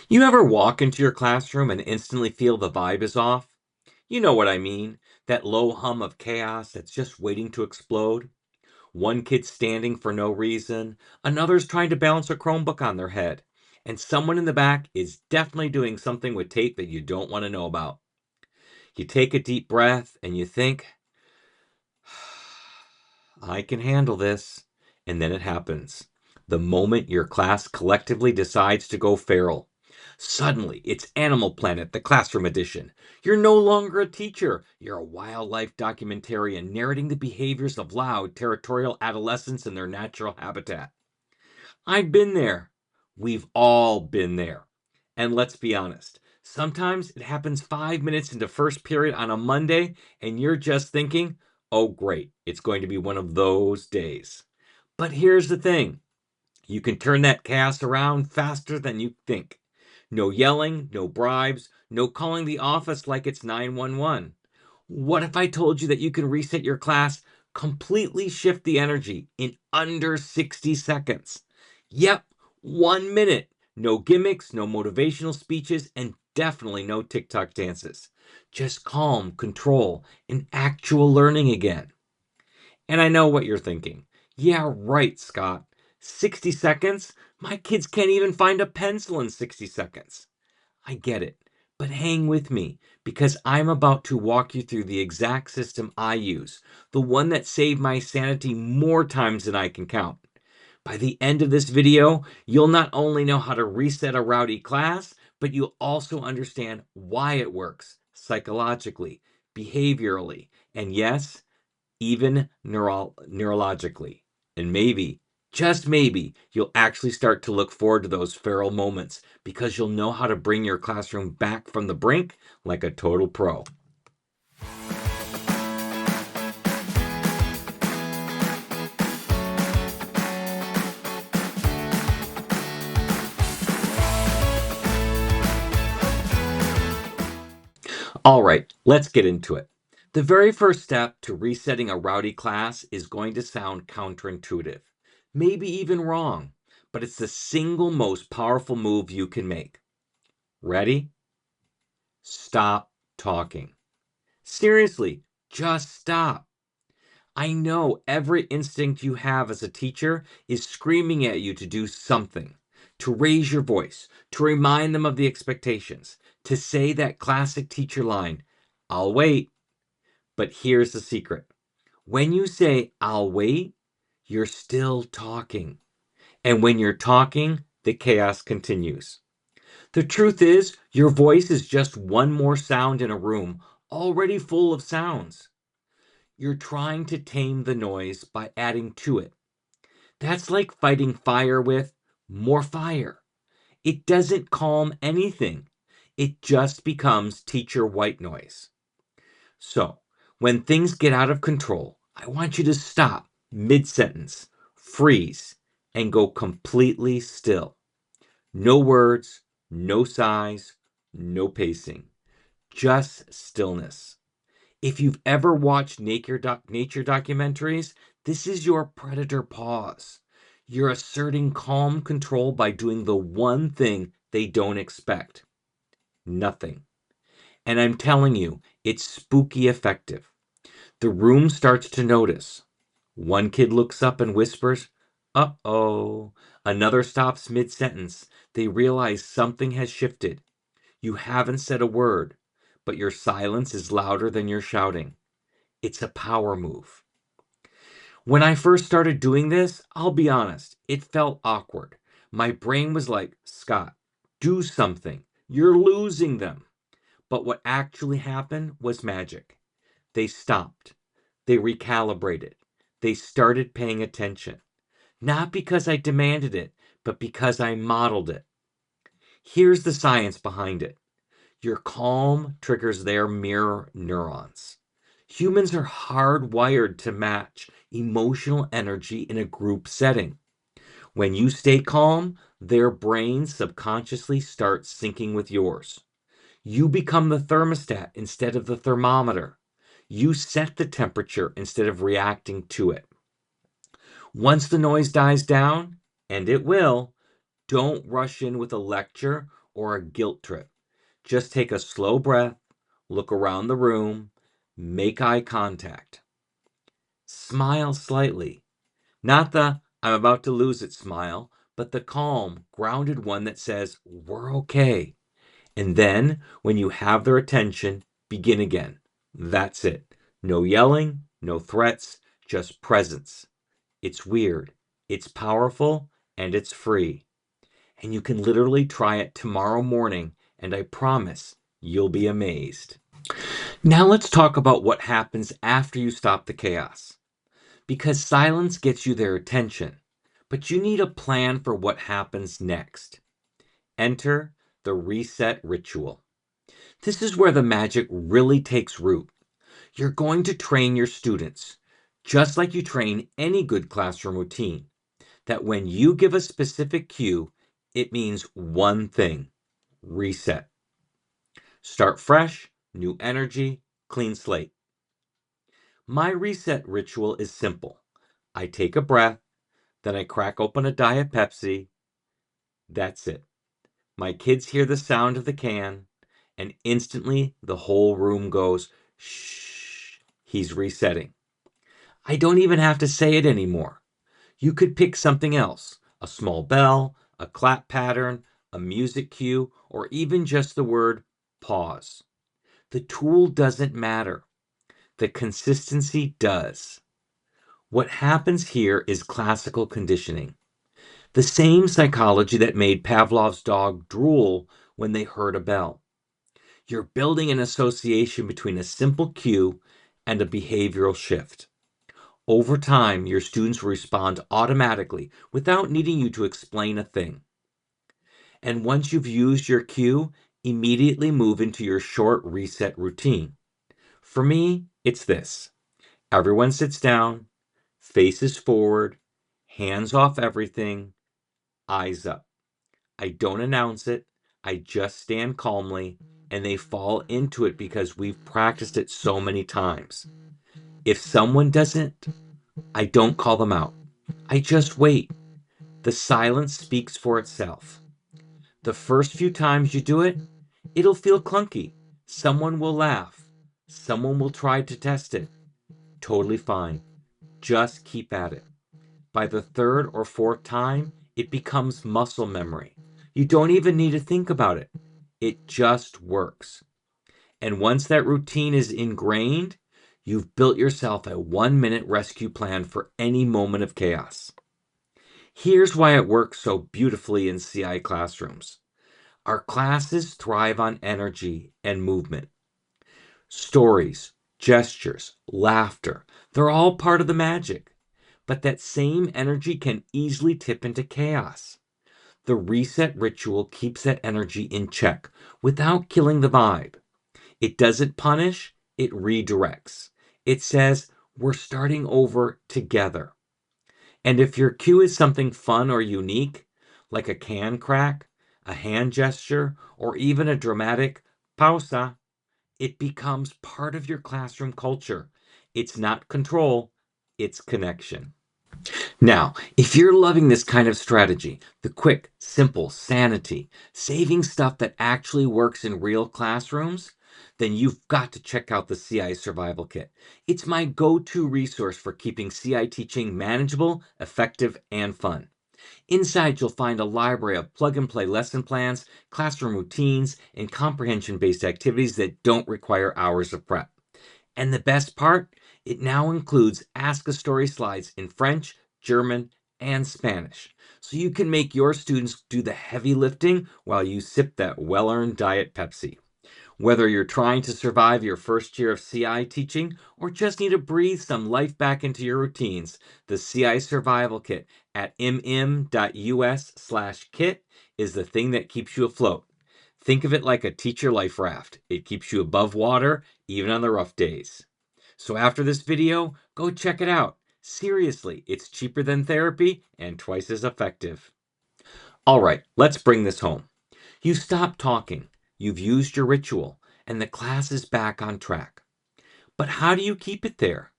You ever walk into your classroom and instantly feel the vibe is off? You know what I mean. That low hum of chaos that's just waiting to explode. One kid's standing for no reason, another's trying to balance a Chromebook on their head, and someone in the back is definitely doing something with tape that you don't want to know about. You take a deep breath and you think, I can handle this. And then it happens. The moment your class collectively decides to go feral. Suddenly, it's Animal Planet, the classroom edition. You're no longer a teacher. You're a wildlife documentarian narrating the behaviors of loud, territorial adolescents in their natural habitat. I've been there. We've all been there. And let's be honest, sometimes it happens 5 minutes into first period on a Monday, and you're just thinking, oh, great, it's going to be one of those days. But here's the thing, you can turn that chaos around faster than you think. No yelling, no bribes, no calling the office like it's 911. What if I told you that you can reset your class, completely shift the energy in under 60 seconds? Yep, 1 minute. No gimmicks, no motivational speeches, and definitely no TikTok dances. Just calm, control, and actual learning again. And I know what you're thinking. Yeah, right, Scott. 60 seconds? My kids can't even find a pencil in 60 seconds. I get it, but hang with me because I'm about to walk you through the exact system I use, the one that saved my sanity more times than I can count. By the end of this video, you'll not only know how to reset a rowdy class, but you'll also understand why it works psychologically, behaviorally, and yes, even neurologically. And maybe, just maybe, you'll actually start to look forward to those feral moments because you'll know how to bring your classroom back from the brink like a total pro. All right, let's get into it. The very first step to resetting a rowdy class is going to sound counterintuitive, maybe even wrong, but it's the single most powerful move you can make. Ready? Stop talking. Seriously, just stop. I know every instinct you have as a teacher is screaming at you to do something, to raise your voice, to remind them of the expectations, to say that classic teacher line, I'll wait. But here's the secret. When you say, I'll wait, you're still talking. And when you're talking, the chaos continues. The truth is, your voice is just one more sound in a room already full of sounds. You're trying to tame the noise by adding to it. That's like fighting fire with more fire. It doesn't calm anything. It just becomes teacher white noise. So, when things get out of control, I want you to stop mid-sentence, freeze, and go completely still. No words, no sighs, no pacing, just stillness. If you've ever watched nature documentaries, this is your predator pause. You're asserting calm control by doing the one thing they don't expect. Nothing. And I'm telling you, it's spooky effective. The room starts to notice. One kid looks up and whispers, uh-oh. Another stops mid-sentence. They realize something has shifted. You haven't said a word, but your silence is louder than your shouting. It's a power move. When I first started doing this, I'll be honest, it felt awkward. My brain was like, Scott, do something. You're losing them. But what actually happened was magic. They stopped. They recalibrated. They started paying attention. Not because I demanded it, but because I modeled it. Here's the science behind it. Your calm triggers their mirror neurons. Humans are hardwired to match emotional energy in a group setting. When you stay calm, their brains subconsciously start syncing with yours. You become the thermostat instead of the thermometer. You set the temperature instead of reacting to it. Once the noise dies down, and it will, don't rush in with a lecture or a guilt trip. Just take a slow breath, look around the room, make eye contact. Smile slightly. Not the "I'm about to lose it" smile, but the calm, grounded one that says, "We're okay." And then, when you have their attention, begin again. That's it. No yelling, no threats, just presence. It's weird, it's powerful, and it's free. And you can literally try it tomorrow morning, and I promise you'll be amazed. Now let's talk about what happens after you stop the chaos. Because silence gets you their attention, but you need a plan for what happens next. Enter the reset ritual. This is where the magic really takes root. You're going to train your students, just like you train any good classroom routine, that when you give a specific cue, it means one thing: reset. Start fresh, new energy, clean slate. My reset ritual is simple. I take a breath, then I crack open a Diet Pepsi. That's it. My kids hear the sound of the can, and instantly the whole room goes, "Shh, he's resetting." I don't even have to say it anymore. You could pick something else: a small bell, a clap pattern, a music cue, or even just the word pause. The tool doesn't matter. The consistency does. What happens here is classical conditioning. The same psychology that made Pavlov's dog drool when they heard a bell. You're building an association between a simple cue and a behavioral shift. Over time, your students will respond automatically without needing you to explain a thing. And once you've used your cue, immediately move into your short reset routine. For me, it's this. Everyone sits down, faces forward, hands off everything, eyes up. I don't announce it, I just stand calmly, and they fall into it because we've practiced it so many times. If someone doesn't, I don't call them out. I just wait. The silence speaks for itself. The first few times you do it, it'll feel clunky. Someone will laugh. Someone will try to test it. Totally fine. Just keep at it. By the third or fourth time, it becomes muscle memory. You don't even need to think about it. It just works. And once that routine is ingrained, you've built yourself a 1-minute rescue plan for any moment of chaos. Here's why it works so beautifully in CI classrooms. Our classes thrive on energy and movement. Stories, gestures, laughter, they're all part of the magic. But that same energy can easily tip into chaos. The reset ritual keeps that energy in check without killing the vibe. It doesn't punish, it redirects. It says, we're starting over together. And if your cue is something fun or unique, like a can crack, a hand gesture, or even a dramatic pausa, it becomes part of your classroom culture. It's not control, it's connection. Now, if you're loving this kind of strategy, the quick, simple sanity, saving stuff that actually works in real classrooms, then you've got to check out the CI Survival Kit. It's my go-to resource for keeping CI teaching manageable, effective, and fun. Inside, you'll find a library of plug-and-play lesson plans, classroom routines, and comprehension-based activities that don't require hours of prep. And the best part, it now includes Ask a Story slides in French, German, and Spanish. So you can make your students do the heavy lifting while you sip that well-earned Diet Pepsi. Whether you're trying to survive your first year of CI teaching or just need to breathe some life back into your routines, the CI Survival Kit at mm.us/kit is the thing that keeps you afloat. Think of it like a teacher life raft. It keeps you above water, even on the rough days. So after this video, go check it out. Seriously, it's cheaper than therapy and twice as effective. All right, let's bring this home. You've stopped talking, you've used your ritual, and the class is back on track. But how do you keep it there?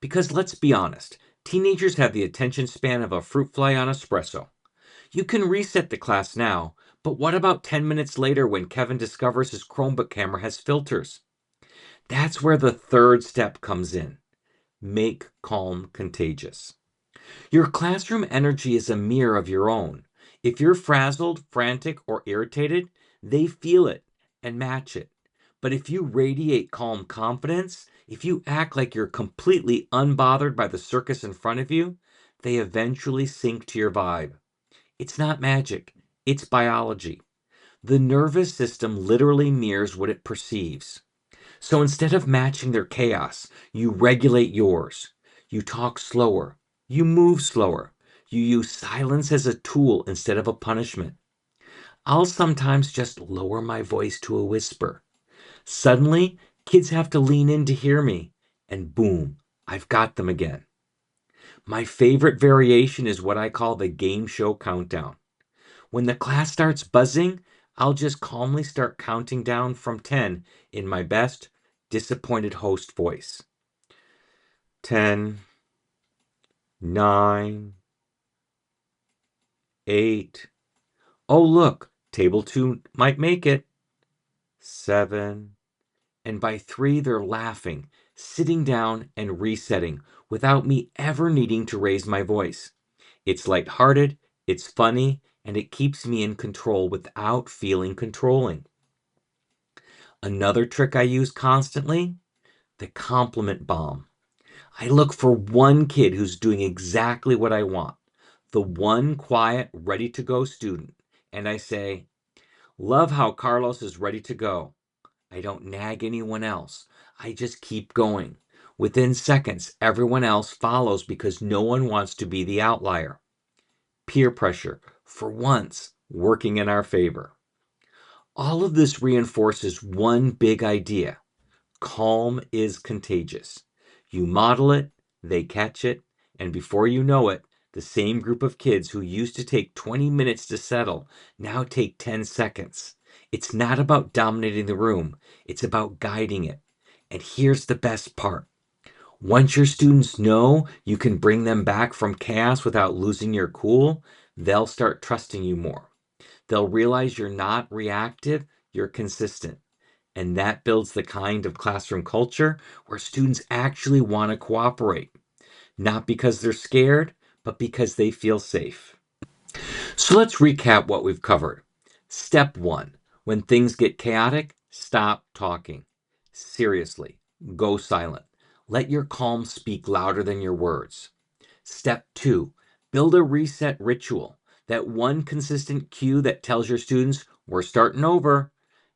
Because let's be honest, teenagers have the attention span of a fruit fly on espresso. You can reset the class now, But what about 10 minutes later when Kevin discovers his Chromebook camera has filters? That's where the third step comes in. Make calm contagious. Your classroom energy is a mirror of your own. If you're frazzled, frantic, or irritated, they feel it and match it. But if you radiate calm confidence, if you act like you're completely unbothered by the circus in front of you, they eventually sync to your vibe. It's not magic, it's biology. The nervous system literally mirrors what it perceives. So instead of matching their chaos, you regulate yours. You talk slower. You move slower. You use silence as a tool instead of a punishment. I'll sometimes just lower my voice to a whisper. Suddenly, kids have to lean in to hear me, and boom, I've got them again. My favorite variation is what I call the game show countdown. When the class starts buzzing, I'll just calmly start counting down from 10 in my best disappointed host voice. 10, 9, 8. Oh, look, table 2 might make it. 7. And by 3, they're laughing, sitting down, and resetting without me ever needing to raise my voice. It's lighthearted, it's funny, and it keeps me in control without feeling controlling. Another trick I use constantly, the compliment bomb. I look for one kid who's doing exactly what I want, the one quiet, ready to go student, and I say, love how Carlos is ready to go. I don't nag anyone else. I just keep going. Within seconds, everyone else follows because no one wants to be the outlier. Peer pressure, for once, working in our favor. All of this reinforces one big idea. Calm is contagious. You model it, they catch it, and before you know it, the same group of kids who used to take 20 minutes to settle now take 10 seconds. It's not about dominating the room, it's about guiding it. And here's the best part. Once your students know you can bring them back from chaos without losing your cool, they'll start trusting you more. They'll realize you're not reactive, you're consistent. And that builds the kind of classroom culture where students actually want to cooperate, not because they're scared, but because they feel safe. So let's recap what we've covered. Step 1. When things get chaotic, stop talking. Seriously, go silent. Let your calm speak louder than your words. Step 2. Build a reset ritual. That one consistent cue that tells your students, we're starting over.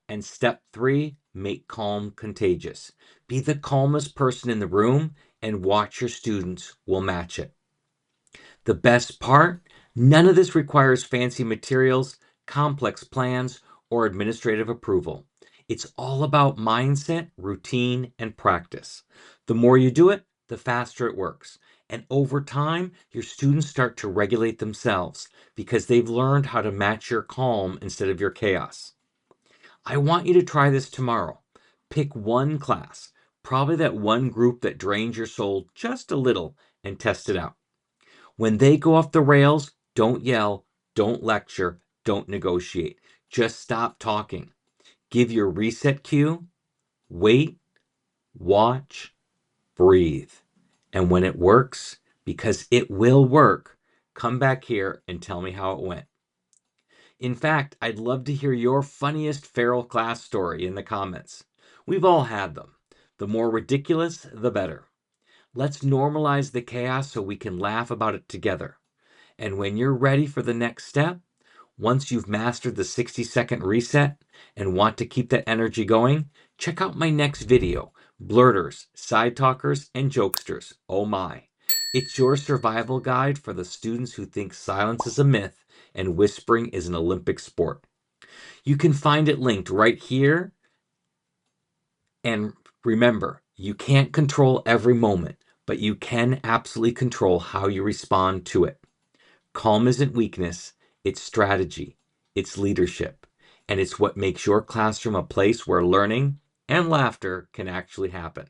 And step 3, make calm contagious. Be the calmest person in the room and watch your students will match it. The best part, none of this requires fancy materials, complex plans, or administrative approval. It's all about mindset, routine, and practice. The more you do it, the faster it works. And over time, your students start to regulate themselves because they've learned how to match your calm instead of your chaos. I want you to try this tomorrow. Pick one class, probably that one group that drains your soul just a little, and test it out. When they go off the rails, don't yell, don't lecture, don't negotiate. Just stop talking. Give your reset cue, wait, watch, breathe. And when it works, because it will work, come back here and tell me how it went. In fact, I'd love to hear your funniest feral class story in the comments. We've all had them. The more ridiculous, the better. Let's normalize the chaos so we can laugh about it together. And when you're ready for the next step, once you've mastered the 60-second reset and want to keep that energy going, check out my next video, Blurters, Side Talkers, and Jokesters. Oh my. It's your survival guide for the students who think silence is a myth and whispering is an Olympic sport. You can find it linked right here. And remember, you can't control every moment, but you can absolutely control how you respond to it. Calm isn't weakness, it's strategy, it's leadership, and it's what makes your classroom a place where learning and laughter can actually happen.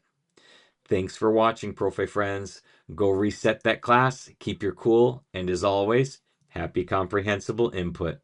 Thanks for watching, Profe friends. Go reset that class, keep your cool, and as always, happy comprehensible input.